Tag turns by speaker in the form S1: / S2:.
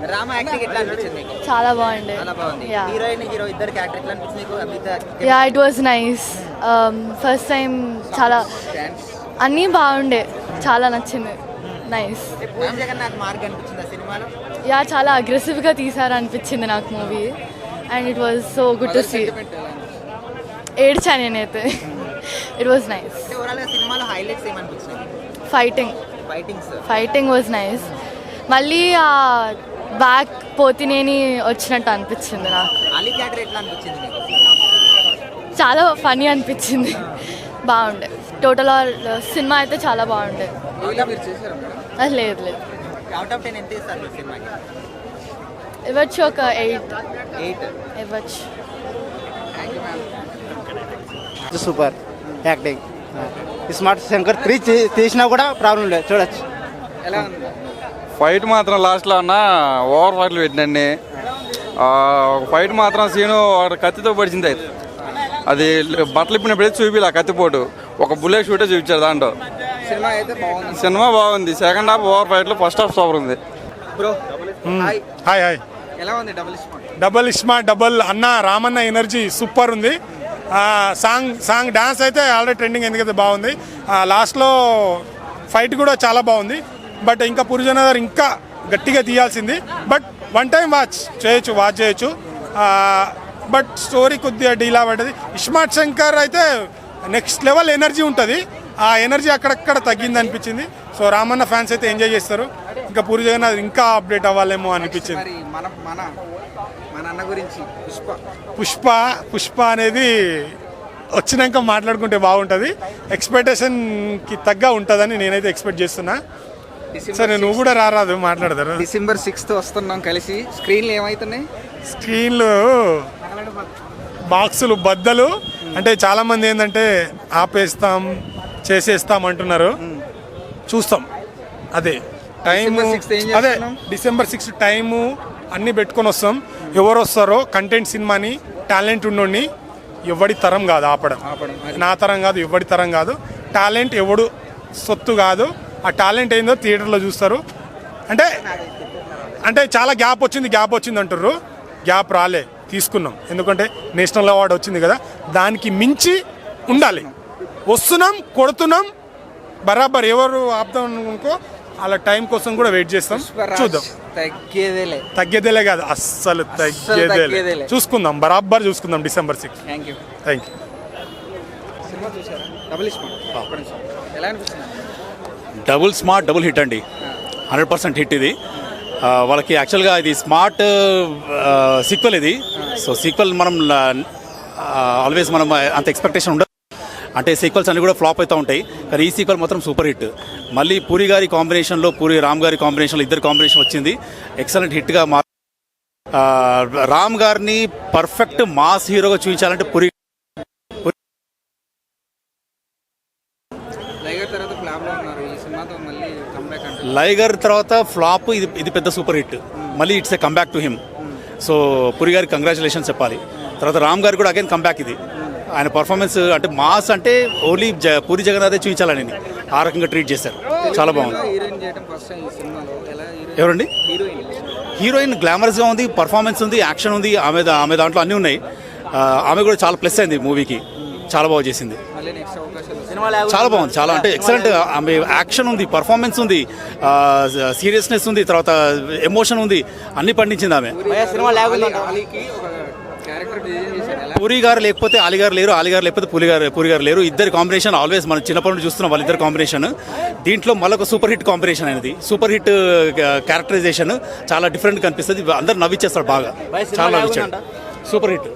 S1: Rama acting ఎట్లా అనిపించింది మీకు?
S2: చాలా బాగుంది.
S1: చాలా బాగుంది. హీరోయిన్ హీరో ఇద్దరు క్యారెక్టర్ ఎట్లా అనిపించింది మీకు?
S2: Yeah it was nice. First time చాలా అన్నీ బాగుండే, చాలా నచ్చింది. నైస్.
S1: పూరి జగన్నాథ్ మార్క్ అనిపించింది సినిమాలో.
S2: యా చాలా అగ్రెసివ్గా తీసారు అనిపించింది నాకు movie. And it was so good to see. ఏడ్చాను నేనైతే. It was nice.
S1: సినిమాలో హైలైట్స్ ఏమనిపించింది?
S2: Fighting was nice. మళ్ళీ ఆ బ్యాక్ పోతినేని వచ్చినట్టు అనిపించింది నాకు.
S1: అలీ క్యారెక్టర్ ఎట్లా అనిపించింది మీకు?
S2: చాలా ఫనీ అనిపించింది. బాగుండే. టోటల్ సినిమా అయితే చాలా బాగుండే. లేదు లేదు.
S1: అవుట్ ఆఫ్ 10 ఎంత ఇస్తారు సినిమాకి?
S2: ఇవ్వచ్చు ఒక 8 ఇవ్వచ్చు.
S3: Super acting. స్మార్ట్ శంకర్ 3 తీసినా కూడా ప్రాబ్లం లేదు, చూడొచ్చు.
S1: ఎలా ఉంది?
S4: ఫైట్ మాత్రం లాస్ట్లో అన్న ఓవర్ ఫైట్లు పెట్టినండి. ఫైట్ మాత్రం సీను కత్తితో పడిచింది. అది బట్టలు ఇప్పినప్పుడే చూపిలా కత్తిపోటు, ఒక బుల్లెట్ షూటే చూపించారు దాంట్లో. సినిమా బాగుంది. సెకండ్ హాఫ్ ఓవర్ ఫైట్లు, ఫస్ట్ హాఫ్ సూపర్ ఉంది.
S5: హాయ్
S1: ఎలా ఉంది
S5: డబల్ స్మార్ట్ డబల్ అన్న రామన్న ఎనర్జీ సూపర్ ఉంది. సాంగ్ డాన్స్ అయితే ఆల్రెడీ ట్రెండింగ్, ఎందుకైతే బాగుంది. లాస్ట్లో ఫైట్ కూడా చాలా బాగుంది. బట్ ఇంకా పూరి జగన్నాథ్ ఇంకా గట్టిగా తీయాల్సింది. బట్ వన్ టైం వాచ్ చేయొచ్చు. బట్ స్టోరీ కొద్దిగా డీలా పడ్డది. ఇస్మార్ట్ శంకర్ అయితే నెక్స్ట్ లెవెల్ ఎనర్జీ ఉంటుంది. ఆ ఎనర్జీ అక్కడక్కడ తగ్గింది అనిపించింది. సో రామన్న ఫ్యాన్స్ అయితే ఎంజాయ్ చేస్తారు. ఇంకా పూరి జగన్నాథ్ ఇంకా అప్డేట్ అవ్వాలేమో అనిపించింది. పుష్ప అనేది వచ్చినాక మాట్లాడుకుంటే బాగుంటుంది. ఎక్స్పెక్టేషన్కి తగ్గ ఉంటుందని నేనైతే ఎక్స్పెక్ట్ చేస్తున్నా. సరే నువ్వు కూడా రారాదు, మాట్లాడతారు.
S1: December 6th వస్తున్నాం కలిసి. స్క్రీన్లు ఏమవుతున్నాయి?
S5: స్క్రీన్లు బాక్సులు బద్దలు. అంటే చాలామంది ఏంటంటే ఆపేస్తాం చేసేస్తాం అంటున్నారు. చూస్తాం. అదే టైము, అదే December 6th టైము అన్నీ పెట్టుకొని వస్తాం. ఎవరు వస్తారో కంటెంట్ సినిమాని టాలెంట్ ఉన్నోడిని ఎవడి తరం కాదు ఆపడం. నా తరం కాదు, ఎవడి తరం కాదు. టాలెంట్ ఎవడు సొత్తు కాదు. ఆ టాలెంట్ ఏందో థియేటర్లో చూస్తారు. అంటే చాలా గ్యాప్ వచ్చింది అంటారు. గ్యాప్ రాలే, తీసుకున్నాం. ఎందుకంటే నేషనల్ అవార్డు వచ్చింది కదా, దానికి మించి ఉండాలి. వస్తున్నాం, కొడుతున్నాం బరాబర్. ఎవరు ఆపుదాం అనుకో అలా టైం కోసం కూడా వెయిట్ చేస్తాం. చూద్దాం. తగ్గేదేలే కాదు, అస్సలు తగ్గేదేలే. చూసుకుందాం, బరాబర్ చూసుకుందాం. December 6th. Thank you.
S6: Double smart double hit అండి. 100% హిట్ ఇది. వాళ్ళకి యాక్చువల్గా ఇది స్మార్ట్ సీక్వెల్ ఇది. సో సీక్వెల్ మనం ఆల్వేస్ మనం అంత ఎక్స్పెక్టేషన్ ఉండదు. అంటే సీక్వెల్స్ అన్నీ కూడా ఫ్లాప్ అవుతూ ఉంటాయి. కానీ ఈ సీక్వెల్ మాత్రం సూపర్ హిట్. మళ్ళీ పూరి గారి కాంబినేషన్లో, రామ్ గారి కాంబినేషన్లో ఇద్దరు కాంబినేషన్ వచ్చింది. ఎక్సలెంట్ హిట్గా రామ్ గారిని పర్ఫెక్ట్ మాస్ హీరోగా చూపించాలంటే పూరి. లైగర్ తర్వాత ఫ్లాప్, ఇది పెద్ద సూపర్ హిట్. మళ్ళీ it's a comeback to him. So puri గారికి కంగ్రాచులేషన్స్ చెప్పాలి. తర్వాత రామ్ గారు కూడా అగైన్ కంబ్యాక్. ఇది ఆయన పర్ఫార్మెన్స్ అంటే మాస్ అంటే ఓన్లీ పూరి జగన్నాథే చూపించాలని ఆ రకంగా ట్రీట్ చేశారు. చాలా బాగుంది. ఎవరండి హీరోయిన్? గ్లామరస్గా ఉంది, పర్ఫార్మెన్స్ ఉంది, యాక్షన్ ఉంది. ఆమె దాంట్లో అన్నీ ఉన్నాయి. ఆమె కూడా చాలా ప్లస్ అయింది మూవీకి. చాలా బాగా చేసింది. చాలా బాగుంది. చాలా అంటే ఎక్సలెంట్. ఆమె యాక్షన్ ఉంది, పర్ఫార్మెన్స్ ఉంది, సీరియస్నెస్ ఉంది, తర్వాత ఎమోషన్ ఉంది, అన్ని పండించింది ఆమె. పూరి గారు లేకపోతే అలీ గారు లేరు, అలీ గారు లేకపోతే పూరి గారు లేరు. ఇద్దరు కాంబినేషన్ ఆల్వేస్ మనం చిన్నప్పటి నుంచి చూస్తున్నాం వాళ్ళిద్దరు కాంబినేషన్. దీంట్లో మళ్ళొక సూపర్ హిట్ కాంబినేషన్ అనేది. సూపర్ హిట్ క్యారెక్టరైజేషన్ చాలా డిఫరెంట్ కనిపిస్తుంది. అందరు నవ్విచ్చేస్తారు బాగా. చాలా నవ్వించాడు. Super hit.